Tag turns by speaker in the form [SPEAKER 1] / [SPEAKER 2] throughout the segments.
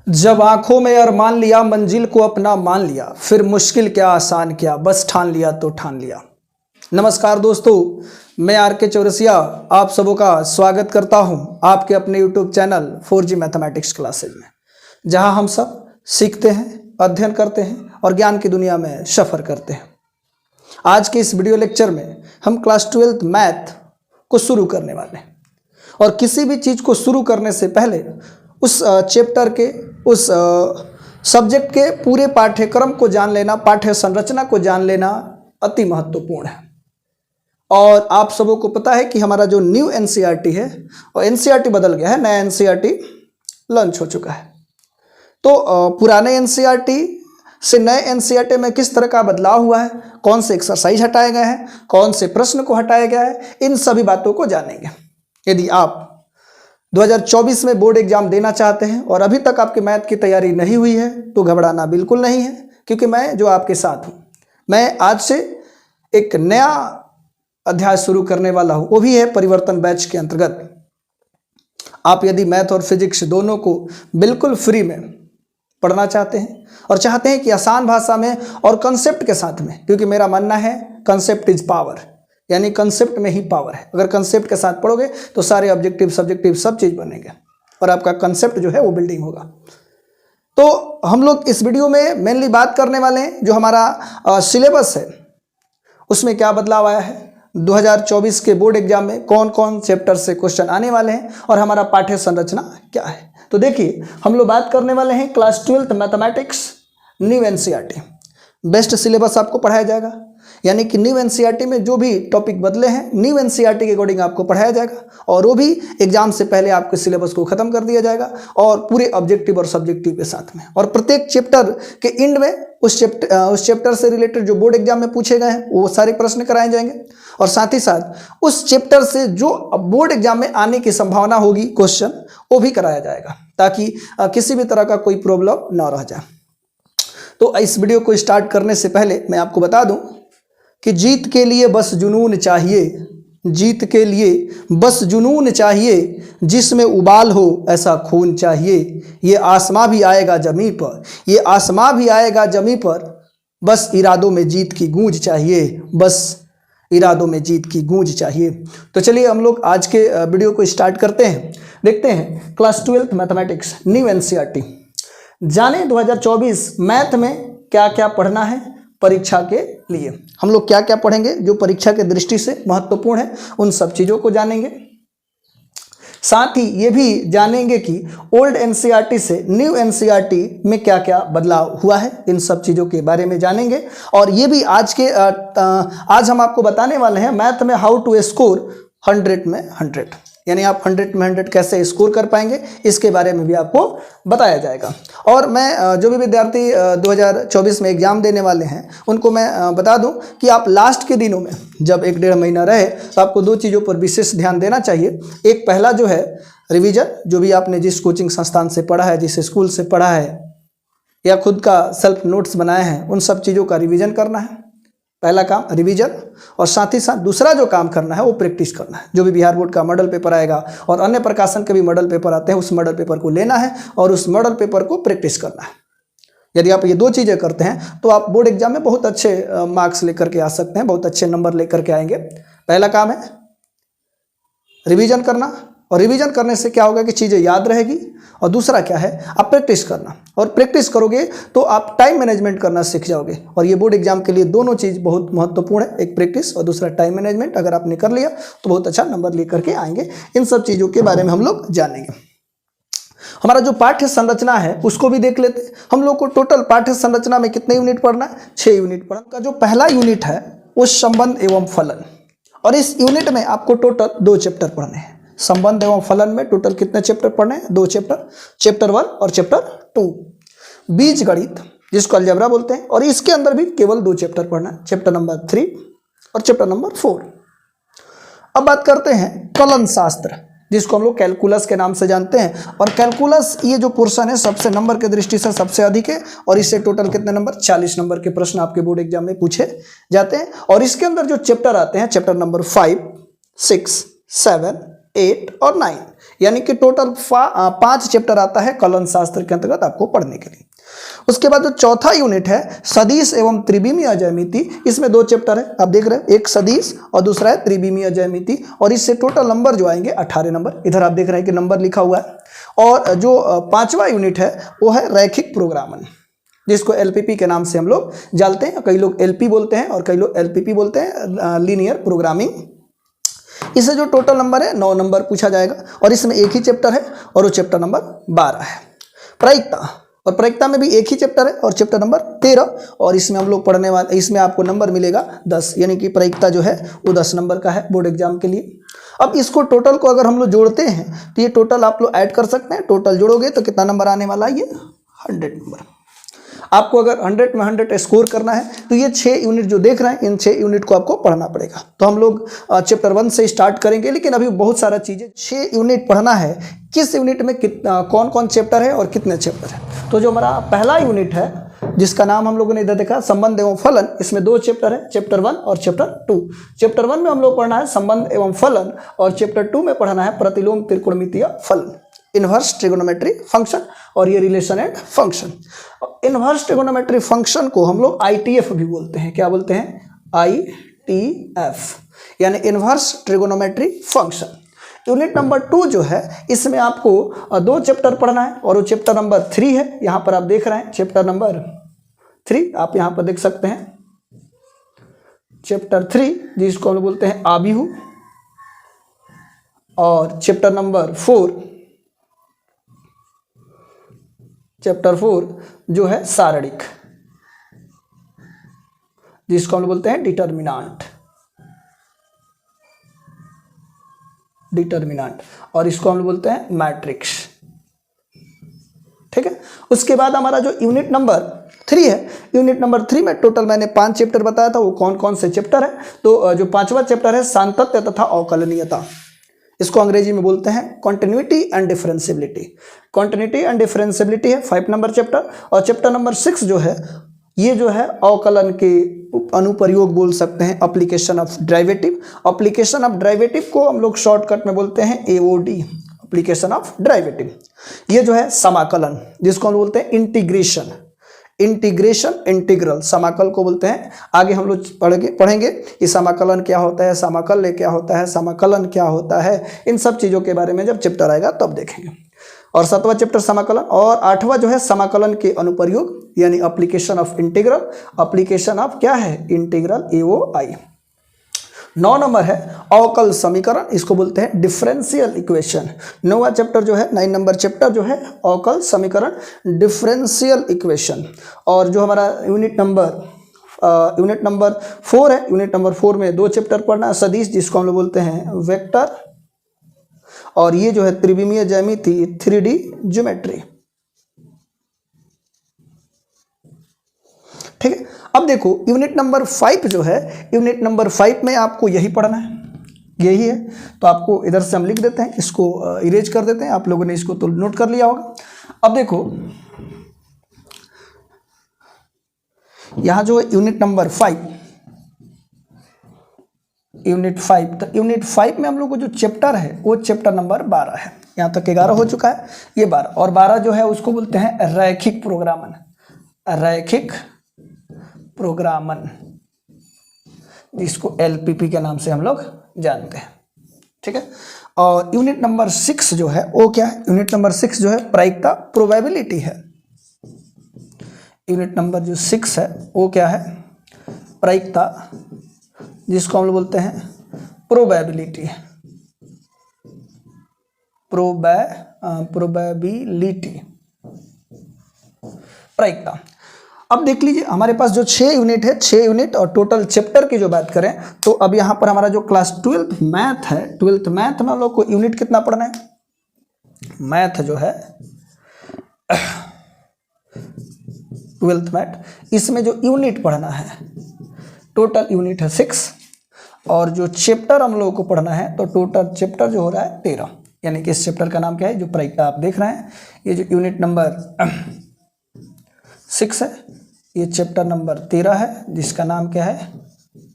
[SPEAKER 1] जब आंखों में अरमान लिया, मंजिल को अपना मान लिया, फिर मुश्किल क्या आसान क्या, बस ठान लिया तो ठान लिया। नमस्कार दोस्तों, मैं आर.के. चौरसिया आप सबों का स्वागत करता हूं आपके अपने YouTube channel 4G mathematics classes में, जहां हम सब सीखते हैं, अध्ययन करते हैं और ज्ञान की दुनिया में सफ़र करते हैं। आज के इस वीडियो लेक्चर में हम क्लास 12th मैथ को शुरू करने वाले हैं और किसी भी चीज़ को शुरू करने से पहले उस चैप्टर के उस सब्जेक्ट के पूरे पाठ्यक्रम को जान लेना, पाठ्य संरचना को जान लेना अति महत्वपूर्ण है। और आप सबों को पता है कि हमारा जो न्यू एनसीईआरटी है और एनसीईआरटी बदल गया है, नया एनसीईआरटी लॉन्च हो चुका है। तो पुराने एनसीईआरटी से नए एनसीईआरटी में किस तरह का बदलाव हुआ है, कौन से एक्सरसाइज हटाए गए हैं, कौन से प्रश्न को हटाया गया है, इन सभी बातों को जानेंगे। यदि आप 2024 में बोर्ड एग्जाम देना चाहते हैं और अभी तक आपकी मैथ की तैयारी नहीं हुई है तो घबराना बिल्कुल नहीं है, क्योंकि मैं जो आपके साथ हूँ। मैं आज से एक नया अध्याय शुरू करने वाला हूँ, वो भी है परिवर्तन बैच के अंतर्गत। आप यदि मैथ और फिजिक्स दोनों को बिल्कुल फ्री में पढ़ना चाहते हैं और चाहते हैं कि आसान भाषा में और कंसेप्ट के साथ में, क्योंकि मेरा मानना है कंसेप्ट इज पावर, यानी कंसेप्ट में ही पावर है। अगर कंसेप्ट के साथ पढ़ोगे तो सारे ऑब्जेक्टिव सब्जेक्टिव सब चीज़ बनेंगे और आपका कंसेप्ट जो है वो बिल्डिंग होगा। तो हम लोग इस वीडियो में मेनली बात करने वाले हैं जो हमारा सिलेबस है उसमें क्या बदलाव आया है, 2024 के बोर्ड एग्जाम में कौन कौन चैप्टर से क्वेश्चन आने वाले हैं और हमारा पाठ्य संरचना क्या है। तो देखिए, हम लोग बात करने वाले हैं class 12th mathematics new NCERT. Best syllabus आपको पढ़ाया जाएगा, यानी कि न्यू एनसीईआरटी में जो भी टॉपिक बदले हैं न्यू एनसीईआरटी के अकॉर्डिंग आपको पढ़ाया जाएगा और वो भी एग्जाम से पहले आपके सिलेबस को खत्म कर दिया जाएगा और पूरे ऑब्जेक्टिव और सब्जेक्टिव के साथ में। और प्रत्येक चैप्टर के एंड में उस चैप्टर से रिलेटेड जो बोर्ड एग्जाम में पूछे गए हैं वो सारे प्रश्न कराए जाएंगे और साथ ही साथ उस चैप्टर से जो बोर्ड एग्जाम में आने की संभावना होगी क्वेश्चन, वो भी कराया जाएगा, ताकि किसी भी तरह का कोई प्रॉब्लम ना रह जाए। तो इस वीडियो को स्टार्ट करने से पहले मैं आपको बता दूं कि जीत के लिए बस जुनून चाहिए, जीत के लिए बस जुनून चाहिए, जिसमें उबाल हो ऐसा खून चाहिए। ये आसमां भी आएगा जमी पर, ये आसमां भी आएगा जमी पर, बस इरादों में जीत की गूंज चाहिए, बस इरादों में जीत की गूंज चाहिए। तो चलिए हम लोग आज के वीडियो को स्टार्ट करते हैं। देखते हैं class 12th mathematics new NCERT. जाने 2024 मैथ में क्या क्या पढ़ना है परीक्षा के लिए। हम लोग क्या क्या पढ़ेंगे जो परीक्षा के दृष्टि से महत्वपूर्ण है, उन सब चीज़ों को जानेंगे। साथ ही ये भी जानेंगे कि ओल्ड एनसीईआरटी से न्यू एनसीईआरटी में क्या क्या बदलाव हुआ है, इन सब चीज़ों के बारे में जानेंगे। और ये भी आज हम आपको बताने वाले हैं मैथ में हाउ टू स्कोर 100 में 100, यानी आप 100 में 100 कैसे स्कोर कर पाएंगे, इसके बारे में भी आपको बताया जाएगा। और मैं जो भी विद्यार्थी 2024 में एग्ज़ाम देने वाले हैं उनको मैं बता दूं कि आप लास्ट के दिनों में जब 1-1.5 महीना रहे तो आपको 2 चीज़ों पर विशेष ध्यान देना चाहिए। एक पहला जो है रिवीजन, जो भी आपने जिस कोचिंग संस्थान से पढ़ा है, जिस स्कूल से पढ़ा है या खुद का सेल्फ नोट्स बनाए हैं, उन सब चीज़ों का रिविज़न करना है, पहला काम रिवीजन। और साथ ही साथ दूसरा जो काम करना है वो प्रैक्टिस करना है। जो भी बिहार बोर्ड का मॉडल पेपर आएगा और अन्य प्रकाशन के भी मॉडल पेपर आते हैं, उस मॉडल पेपर को लेना है और उस मॉडल पेपर को प्रैक्टिस करना है। यदि आप ये 2 चीज़ें करते हैं तो आप बोर्ड एग्जाम में बहुत अच्छे मार्क्स लेकर के आ सकते हैं, बहुत अच्छे नंबर लेकर के आएंगे। पहला काम है रिवीजन करना, और रिवीजन करने से क्या होगा कि चीज़ें याद रहेगी। और दूसरा क्या है, आप प्रैक्टिस करना, और प्रैक्टिस करोगे तो आप टाइम मैनेजमेंट करना सीख जाओगे। और ये बोर्ड एग्जाम के लिए दोनों चीज़ बहुत महत्वपूर्ण है, एक प्रैक्टिस और दूसरा टाइम मैनेजमेंट। अगर आपने कर लिया तो बहुत अच्छा नंबर लेकर के आएंगे। इन सब चीज़ों के बारे में हम लोग जानेंगे। हमारा जो पाठ्य संरचना है उसको भी देख लेते हैं। हम लोग को टोटल पाठ्य संरचना में कितने यूनिट पढ़ना है, 6 यूनिट पढ़ना का। जो पहला यूनिट है वो संबंध एवं फलन, और इस यूनिट में आपको टोटल 2 चैप्टर पढ़ने हैं। संबंध एवं फलन में टोटल कितने चैप्टर पढ़ने हैं, 2 चैप्टर, चैप्टर 1 और चैप्टर 2। बीज गणित जिसको अलजेब्रा बोलते हैं, और इसके अंदर भी केवल 2 चैप्टर पढ़ना है, चैप्टर नंबर 3 और चैप्टर नंबर 4। अब बात करते हैं कलन शास्त्र, जिसको हम लोग कैलकुलस के नाम से जानते हैं। और कैलकुलस ये जो पोर्शन है सबसे नंबर के दृष्टि से सबसे अधिक है, और इससे टोटल कितने नंबर, 40 नंबर के प्रश्न आपके बोर्ड एग्जाम में पूछे जाते हैं। और इसके अंदर जो चैप्टर आते हैं, चैप्टर नंबर 5, 6, 7, 8 और 9, यानी कि टोटल 5 चैप्टर आता है कलन शास्त्र के अंतर्गत आपको पढ़ने के लिए। उसके बाद जो चौथा यूनिट है सदिश एवं त्रिविमीय ज्यामिति, इसमें 2 चैप्टर है, आप देख रहे हैं, एक सदिश और दूसरा है त्रिविमीय ज्यामिति, और इससे टोटल नंबर जो आएंगे 18 नंबर। इधर आप देख रहे हैं कि नंबर लिखा हुआ है। और जो 5वां यूनिट है वो है रैखिक प्रोग्रामन, जिसको एलपीपी के नाम से हम लोग जानते हैं। कई लोग एलपी बोलते हैं और कई लोग एलपीपी बोलते हैं, लीनियर प्रोग्रामिंग। इससे जो टोटल नंबर है 9 नंबर पूछा जाएगा, और इसमें एक ही चैप्टर है और वो चैप्टर नंबर 12 है। प्रायिकता, और प्रायिकता में भी एक ही चैप्टर है और चैप्टर नंबर 13, और इसमें हम लोग पढ़ने वाले, इसमें आपको नंबर मिलेगा 10, यानी कि प्रायिकता जो है वो 10 नंबर का है बोर्ड एग्जाम के लिए। अब इसको टोटल को अगर हम लोग जोड़ते हैं तो ये टोटल आप लोग ऐड कर सकते हैं। टोटल जोड़ोगे तो कितना नंबर आने वाला है, ये 100 नंबर। आपको अगर 100 में 100 स्कोर करना है तो ये 6 यूनिट जो देख रहे हैं, इन 6 यूनिट को आपको पढ़ना पड़ेगा। तो हम लोग चैप्टर 1 से स्टार्ट करेंगे, लेकिन अभी बहुत सारा चीज़ें, 6 यूनिट पढ़ना है। किस यूनिट में कितना, कौन कौन चैप्टर है और कितने चैप्टर है। तो जो हमारा पहला यूनिट है जिसका नाम हम लोगों ने इधर देखा, संबंध एवं फलन, इसमें 2 चैप्टर है, चैप्टर 1 और चैप्टर 2। चैप्टर 1 में हम लोग पढ़ना है संबंध एवं फलन, और चैप्टर 2 में पढ़ना है प्रतिलोम त्रिकोणमितीय फलन, इनवर्स ट्रिगोनोमेट्री फंक्शन, और ये relation and function. Inverse trigonometry function को हम लोग ITF भी बोलते हैं। क्या बोलते हैं? ITF, यानी inverse trigonometry function. Unit number 2 जो है, इसमें आपको 2 चैप्टर पढ़ना है, और वो चैप्टर नंबर 3 है। यहाँ पर आप देख रहे हैं चैप्टर नंबर 3, आप यहाँ पर देख सकते हैं चैप्टर 3, जिसको हम बोलते हैं आबिहु, और चैप्टर नंबर 4, चैप्टर 4 जो है सारणिक, जिसको हम बोलते हैं डिटर्मिनांट, और इसको हम बोलते हैं मैट्रिक्स। ठीक है। उसके बाद हमारा जो यूनिट नंबर 3 है, यूनिट नंबर 3 में टोटल मैंने 5 चैप्टर बताया था। वो कौन कौन से चैप्टर है? तो जो 5वां चैप्टर है सांतत्य तथा अवकलनीयता, इसको अंग्रेजी में बोलते हैं continuity and differentiability. Continuity and differentiability है 5 नंबर चैप्टर। और चैप्टर नंबर 6 जो है, ये जो है अवकलन के अनुप्रयोग बोल सकते हैं, application of derivative. Application of derivative को हम लोग शॉर्टकट में बोलते हैं AOD, एप्लीकेशन ऑफ डेरिवेटिव। ये जो है समाकलन, जिसको हम बोलते हैं इंटीग्रेशन, इंटीग्रल, समाकल को बोलते हैं। आगे हम लोग पढ़ेंगे कि समाकलन क्या होता है, समाकल्य क्या होता है, समाकलन क्या होता है, इन सब चीज़ों के बारे में जब चैप्टर आएगा तब देखेंगे। और 7वां चैप्टर समाकलन, और 8वां जो है समाकलन के अनुप्रयोग, यानी application of integral, application of क्या है, इंटीग्रल AOI। 9 नंबर है अवकल समीकरण, इसको बोलते हैं डिफरेंशियल इक्वेशन। 9वां चैप्टर जो है, 9 नंबर चैप्टर जो है अवकल समीकरण, डिफरेंशियल इक्वेशन। और जो हमारा यूनिट नंबर 4 है, यूनिट नंबर 4 में 2 चैप्टर पढ़ना है, सदिश, जिसको हम लोग बोलते हैं वेक्टर, और ये जो है त्रिविमीय ज्यामिति, 3D ज्योमेट्री। ठीक है। अब देखो यूनिट नंबर 5 जो है, यूनिट नंबर 5 में आपको यही पढ़ना है, यही है। तो आपको इधर से हम लिख देते हैं, इसको इरेज कर देते हैं, आप लोगों ने इसको तो नोट कर लिया होगा। अब देखो यहाँ जो यूनिट नंबर 5, यूनिट 5, तो यूनिट 5 में हम लोग को जो चैप्टर है वो चैप्टर नंबर 12 है। यहाँ तक 11 हो चुका है, ये 12, और 12 जो है उसको बोलते हैं रैखिक प्रोग्रामन, रैखिक प्रोग्रामन, जिसको LPP के नाम से हम लोग जानते हैं। ठीक है। और यूनिट नंबर 6 जो है वो क्या है? यूनिट नंबर 6 जो है प्रायिकता, प्रोबेबिलिटी है। यूनिट नंबर जो 6 है वो क्या है? प्रायिकता, जिसको हम लोग बोलते हैं प्रोबेबिलिटी, प्रोबेबिलिटी, प्रायिकता। अब देख लीजिए हमारे पास जो 6 यूनिट है, 6 यूनिट, और टोटल चैप्टर की जो बात करें तो अब यहाँ पर हमारा जो क्लास 12th मैथ है, 12th मैथ में हम लोग को यूनिट कितना पढ़ना है? मैथ जो है 12th मैथ, इसमें जो यूनिट पढ़ना है, टोटल यूनिट है 6, और जो चैप्टर हम लोगों को पढ़ना है तो टोटल चैप्टर जो हो रहा है 13, यानी कि इस चैप्टर का नाम क्या है? जो प्रायिकता आप देख रहे हैं, ये जो यूनिट नंबर 6 है, ये चैप्टर नंबर 13 है, जिसका नाम क्या है?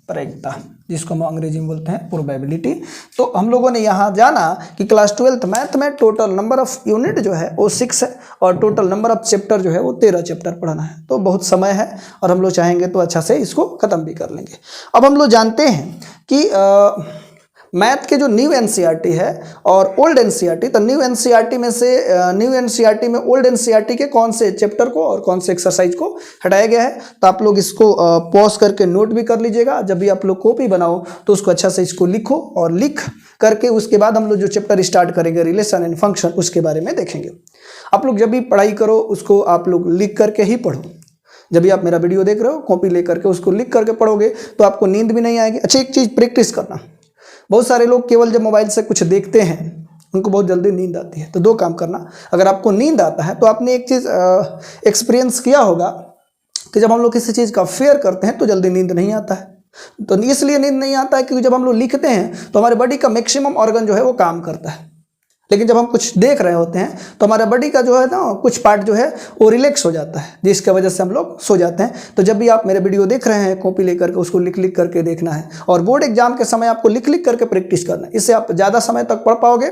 [SPEAKER 1] प्रायिकता। जिसको हम अंग्रेजी में बोलते हैं प्रोबेबिलिटी। तो हम लोगों ने यहाँ जाना कि क्लास 12th मैथ में टोटल नंबर ऑफ यूनिट जो है वो 6 है और टोटल नंबर ऑफ चैप्टर जो है वो 13 चैप्टर पढ़ना है। तो बहुत समय है और हम लोग चाहेंगे तो अच्छा से इसको ख़त्म भी कर लेंगे। अब हम लोग जानते हैं कि मैथ के जो न्यू एनसीईआरटी है और ओल्ड एनसीईआरटी, तो न्यू एनसीईआरटी में से न्यू एनसीईआरटी में ओल्ड एनसीईआरटी के कौन से चैप्टर को और कौन से एक्सरसाइज को हटाया गया है। तो आप लोग इसको पॉज करके नोट भी कर लीजिएगा। जब भी आप लोग कॉपी बनाओ तो उसको अच्छा से इसको लिखो और लिख करके उसके बाद हम लोग जो चैप्टर स्टार्ट करेंगे रिलेशन एंड फंक्शन, उसके बारे में देखेंगे। आप लोग जब भी पढ़ाई करो उसको आप लोग लिख करके ही पढ़ो। जब भी आप मेरा वीडियो देख रहे हो कॉपी ले करके उसको लिख करके पढ़ोगे तो आपको नींद भी नहीं आएगी। अच्छा, एक चीज़ प्रैक्टिस करना, बहुत सारे लोग केवल जब मोबाइल से कुछ देखते हैं उनको बहुत जल्दी नींद आती है। तो दो काम करना, अगर आपको नींद आता है तो आपने एक चीज़ एक्सपीरियंस किया होगा कि जब हम लोग किसी चीज़ का फेयर करते हैं तो जल्दी नींद नहीं आता है। तो इसलिए नींद नहीं आता है क्योंकि जब हम लोग लिखते हैं तो हमारे बॉडी का मैक्सिमम ऑर्गन जो है वो काम करता है, लेकिन जब हम कुछ देख रहे होते हैं तो हमारा बॉडी का जो है ना कुछ पार्ट जो है वो रिलैक्स हो जाता है, जिसकी वजह से हम लोग सो जाते हैं। तो जब भी आप मेरे वीडियो देख रहे हैं कॉपी लेकर के उसको लिख लिख करके देखना है और बोर्ड एग्जाम के समय आपको लिख लिख करके प्रैक्टिस करना है। इससे आप ज़्यादा समय तक पढ़ पाओगे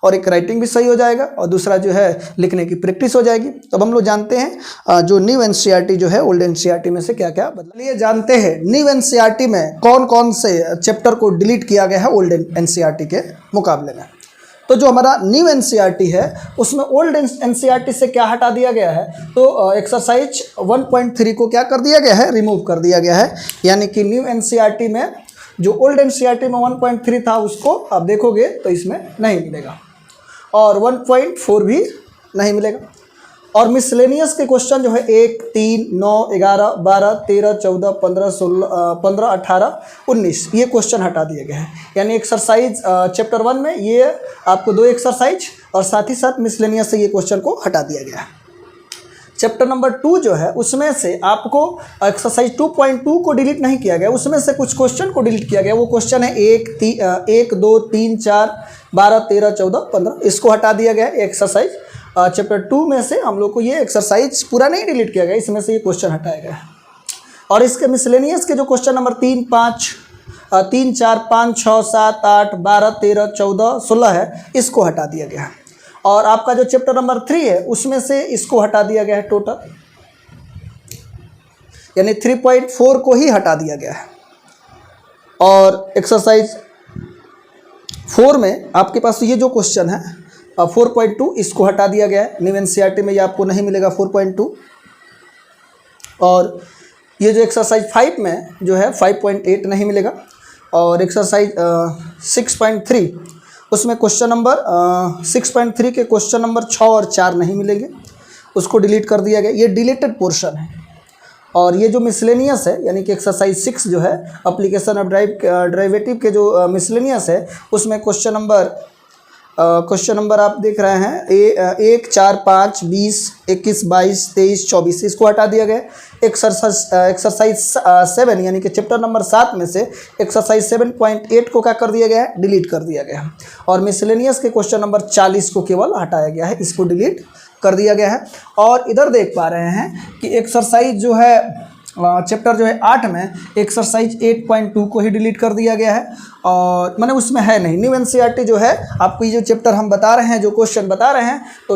[SPEAKER 1] और एक राइटिंग भी सही हो जाएगा और दूसरा जो है लिखने की प्रैक्टिस हो जाएगी। तो अब हम लोग जानते हैं जो न्यू एनसीईआरटी जो है ओल्ड एनसीईआरटी में से क्या क्या बदला। ये जानते हैं न्यू एनसीईआरटी में कौन कौन से चैप्टर को डिलीट किया गया है ओल्ड एनसीईआरटी के मुकाबले में। तो जो हमारा न्यू एनसीईआरटी है उसमें ओल्ड एनसीईआरटी से क्या हटा दिया गया है, तो एक्सरसाइज 1.3 को क्या कर दिया गया है, रिमूव कर दिया गया है। यानी कि न्यू एनसीईआरटी में जो ओल्ड एनसीईआरटी में 1.3 था उसको आप देखोगे तो इसमें नहीं मिलेगा और 1.4 भी नहीं मिलेगा। और मिसलेनियस के क्वेश्चन जो है 1, 3, 9, 11, 12, 13, 14, 15, 16, 15, 18, 19 ये क्वेश्चन हटा दिए गए हैं। यानी एक्सरसाइज चैप्टर 1 में ये आपको 2 एक्सरसाइज और साथ ही साथ मिसलेनियस से ये क्वेश्चन को हटा दिया गया है। चैप्टर नंबर 2 जो है उसमें से आपको एक्सरसाइज 2.2 को डिलीट नहीं किया गया, उसमें से कुछ क्वेश्चन को डिलीट किया गया। वो क्वेश्चन है 1, 2, 3, 4, 12, 13, 14, 15 इसको हटा दिया गया है। एक्सरसाइज चैप्टर 2 में से हम लोग को ये एक्सरसाइज पूरा नहीं डिलीट किया गया, इसमें से ये क्वेश्चन हटाया गया है। और इसके मिसलेनियस के जो क्वेश्चन नंबर 3, 4, 5, 6, 7, 8, 12, 13, 14, 16 है इसको हटा दिया गया है। और आपका जो चैप्टर नंबर 3 है उसमें से इसको हटा दिया गया है टोटल, यानी 3.4 को ही हटा दिया गया है। और एक्सरसाइज 4 में आपके पास ये जो क्वेश्चन है 4.2 इसको हटा दिया गया है। न्यू एनसीईआरटी में ये आपको नहीं मिलेगा 4.2। और ये जो एक्सरसाइज 5 में जो है 5.8 नहीं मिलेगा। और एक्सरसाइज 6.3 उसमें क्वेश्चन नंबर 6.3 के क्वेश्चन नंबर 6 और 4 नहीं मिलेंगे, उसको डिलीट कर दिया गया, ये डिलीटेड पोर्शन है। और ये जो मिसलेनियस है यानी कि एक्सरसाइज 6 जो है एप्लीकेशन ऑफ डेरिवेटिव के जो मिसलेनियस है उसमें क्वेश्चन नंबर आप देख रहे हैं 1, 4, 5, 20, 21, 22, 23, 24 इसको हटा दिया गया। एक्सरसाइज 7 यानी कि चैप्टर नंबर 7 में से एक्सरसाइज 7.8 को क्या कर दिया गया है, डिलीट कर दिया गया है। और मिसलेनियस के क्वेश्चन नंबर 40 को केवल हटाया गया है, इसको डिलीट कर दिया गया है। और इधर देख पा रहे हैं कि एक्सरसाइज जो है चैप्टर जो है 8 में एक्सरसाइज 8.2 को ही डिलीट कर दिया गया है और मैंने उसमें है नहीं। न्यू एनसीईआरटी जो है आपको ये जो चैप्टर हम बता रहे हैं, जो क्वेश्चन बता रहे हैं, तो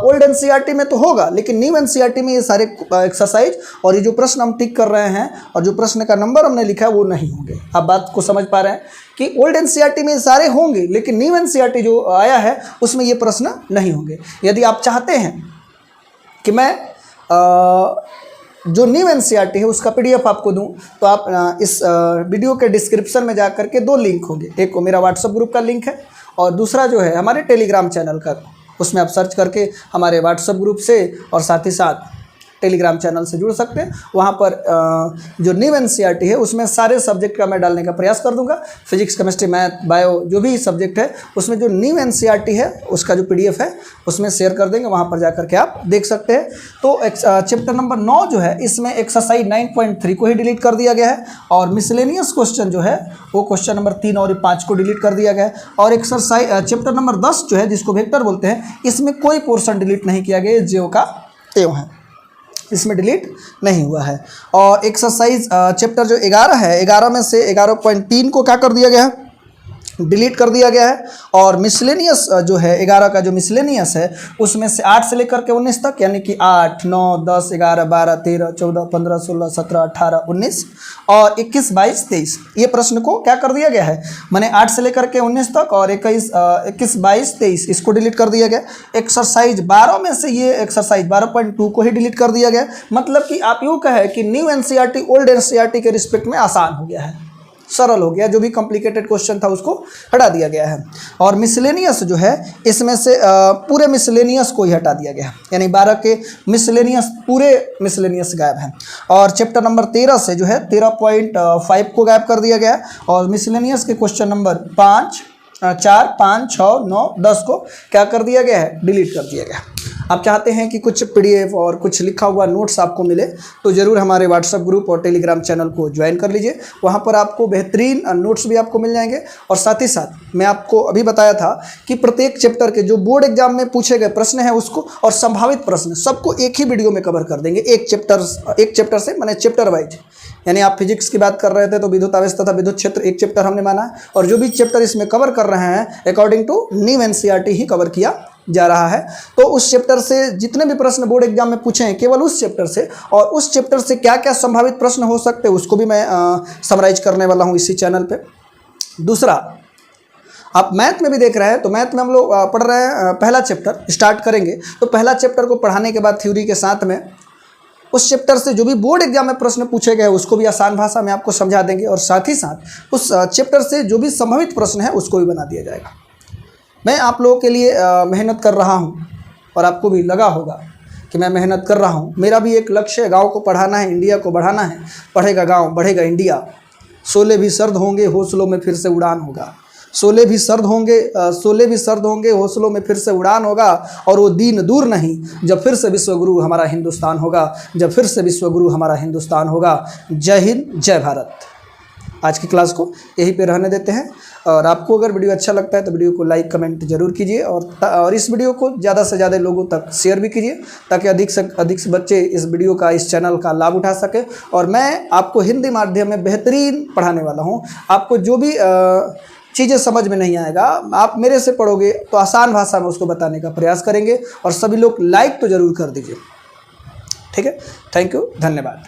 [SPEAKER 1] ओल्ड एनसीईआरटी में तो होगा, लेकिन न्यू एनसीईआरटी में ये सारे एक्सरसाइज और ये जो प्रश्न हम टिक कर रहे हैं और जो प्रश्न का नंबर हमने लिखा है वो नहीं होंगे। आप बात को समझ पा रहे हैं कि ओल्ड एनसीईआरटी में सारे होंगे, लेकिन न्यू एनसीईआरटी जो आया है उसमें ये प्रश्न नहीं होंगे। यदि आप चाहते हैं कि मैं जो न्यू एनसीईआरटी है उसका पीडीएफ आपको दूं, तो आप इस वीडियो के डिस्क्रिप्शन में जा करके 2 लिंक होंगे, एक को मेरा व्हाट्सएप ग्रुप का लिंक है और दूसरा जो है हमारे टेलीग्राम चैनल का। उसमें आप सर्च करके हमारे व्हाट्सएप ग्रुप से और साथ ही साथ टेलीग्राम चैनल से जुड़ सकते हैं। वहाँ पर जो न्यू एनसीईआरटी है उसमें सारे सब्जेक्ट का मैं डालने का प्रयास कर दूंगा। फिजिक्स, केमिस्ट्री, मैथ, बायो जो भी सब्जेक्ट है उसमें जो न्यू एनसीईआरटी है उसका जो पीडीएफ है उसमें शेयर कर देंगे, वहाँ पर जाकर के आप देख सकते हैं। तो चैप्टर नंबर 9 जो है इसमें एक्सरसाइज 9.3 को ही डिलीट कर दिया गया है और मिसलेनियस क्वेश्चन जो है वो क्वेश्चन नंबर 3 और 5 को डिलीट कर दिया गया है। और एक्सरसाइज चैप्टर नंबर 10 जो है जिसको वेक्टर बोलते हैं इसमें कोई पोर्शन डिलीट नहीं किया गया, ज्यों का त्यों है। इसमें डिलीट नहीं हुआ है। और एक्सरसाइज चैप्टर जो 11 है, 11 में से 11.3 को क्या कर दिया गया है, डिलीट कर दिया गया है। और मिसलेनियस जो है 11 का जो मिसलेनियस है उसमें से 8 से लेकर के 19 तक, यानी कि 8, 9, 10, 11, 12, 13, 14, 15, 16, 17, 18, 19 और 21, 22, 23 ये प्रश्न को क्या कर दिया गया है, मैंने 8 से लेकर के 19 तक और 21, 22, 23 इसको डिलीट कर दिया गया। एक्सरसाइज 12 में से ये एक्सरसाइज 12.2 को ही डिलीट कर दिया गया। मतलब कि आप यूँ कहें कि न्यू एनसीईआरटी ओल्ड एनसीईआरटी के रिस्पेक्ट में आसान हो गया है, सरल हो गया, जो भी कॉम्प्लिकेटेड क्वेश्चन था उसको हटा दिया गया है। और मिसलेनियस जो है इसमें से पूरे मिसलेनियस को ही हटा दिया गया है, यानी 12 के मिसलेनियस पूरे मिसलेनियस गायब हैं। और चैप्टर नंबर 13 से जो है 13.5 को गायब कर दिया गया है। और मिसलेनियस के क्वेश्चन नंबर 5, 4, 5, 6, 9, 10 को क्या कर दिया गया है, डिलीट कर दिया गया। आप चाहते हैं कि कुछ पीडीएफ और कुछ लिखा हुआ नोट्स आपको मिले तो ज़रूर हमारे व्हाट्सएप ग्रुप और टेलीग्राम चैनल को ज्वाइन कर लीजिए। वहाँ पर आपको बेहतरीन नोट्स भी आपको मिल जाएंगे। और साथ ही साथ मैं आपको अभी बताया था कि प्रत्येक चैप्टर के जो बोर्ड एग्जाम में पूछे गए प्रश्न हैं उसको और संभावित प्रश्न सबको एक ही वीडियो में कवर कर देंगे, एक चैप्टर से, मैंने चैप्टर वाइज। यानी आप फिजिक्स की बात कर रहे थे तो विद्युत आवेश तथा विद्युत क्षेत्र एक चैप्टर हमने माना, और जो भी चैप्टर इसमें कवर कर रहे हैं अकॉर्डिंग टू न्यू एनसीईआरटी ही कवर किया जा रहा है। तो उस चैप्टर से जितने भी प्रश्न बोर्ड एग्जाम में पूछे हैं केवल उस चैप्टर से, और उस चैप्टर से क्या क्या संभावित प्रश्न हो सकते हैं उसको भी मैं समराइज करने वाला हूँ इसी चैनल पे। दूसरा, आप मैथ में भी देख रहे हैं तो मैथ में हम लोग पढ़ रहे हैं पहला चैप्टर स्टार्ट करेंगे। तो पहला चैप्टर को पढ़ाने के बाद थ्योरी के साथ में उस चैप्टर से जो भी बोर्ड एग्जाम में प्रश्न पूछे गए उसको भी आसान भाषा में आपको समझा देंगे, और साथ ही साथ उस चैप्टर से जो भी संभावित प्रश्न है उसको भी बना दिया जाएगा। मैं आप लोगों के लिए मेहनत कर रहा हूं और आपको भी लगा होगा कि मैं मेहनत कर रहा हूं। मेरा भी एक लक्ष्य है, गांव को पढ़ाना है, इंडिया को बढ़ाना है। पढ़ेगा गांव बढ़ेगा इंडिया। शोले भी सर्द होंगे हौसलों में फिर से उड़ान होगा। शोले भी सर्द होंगे हौसलों में फिर से उड़ान होगा। और वो दिन दूर नहीं जब फिर से विश्वगुरु हमारा हिंदुस्तान होगा, जब फिर से विश्वगुरु हमारा हिंदुस्तान होगा। जय हिंद, जय भारत। आज की क्लास को यहीं पे रहने देते हैं। और आपको अगर वीडियो अच्छा लगता है तो वीडियो को लाइक कमेंट जरूर कीजिए, और इस वीडियो को ज़्यादा से ज़्यादा लोगों तक शेयर भी कीजिए ताकि अधिक से बच्चे इस वीडियो का, इस चैनल का लाभ उठा सके। और मैं आपको हिंदी माध्यम में बेहतरीन पढ़ाने वाला हूँ। आपको जो भी चीज़ें समझ में नहीं आएगा आप मेरे से पढ़ोगे तो आसान भाषा में उसको बताने का प्रयास करेंगे। और सभी लोग लाइक तो ज़रूर कर दीजिए, ठीक है। थैंक यू, धन्यवाद।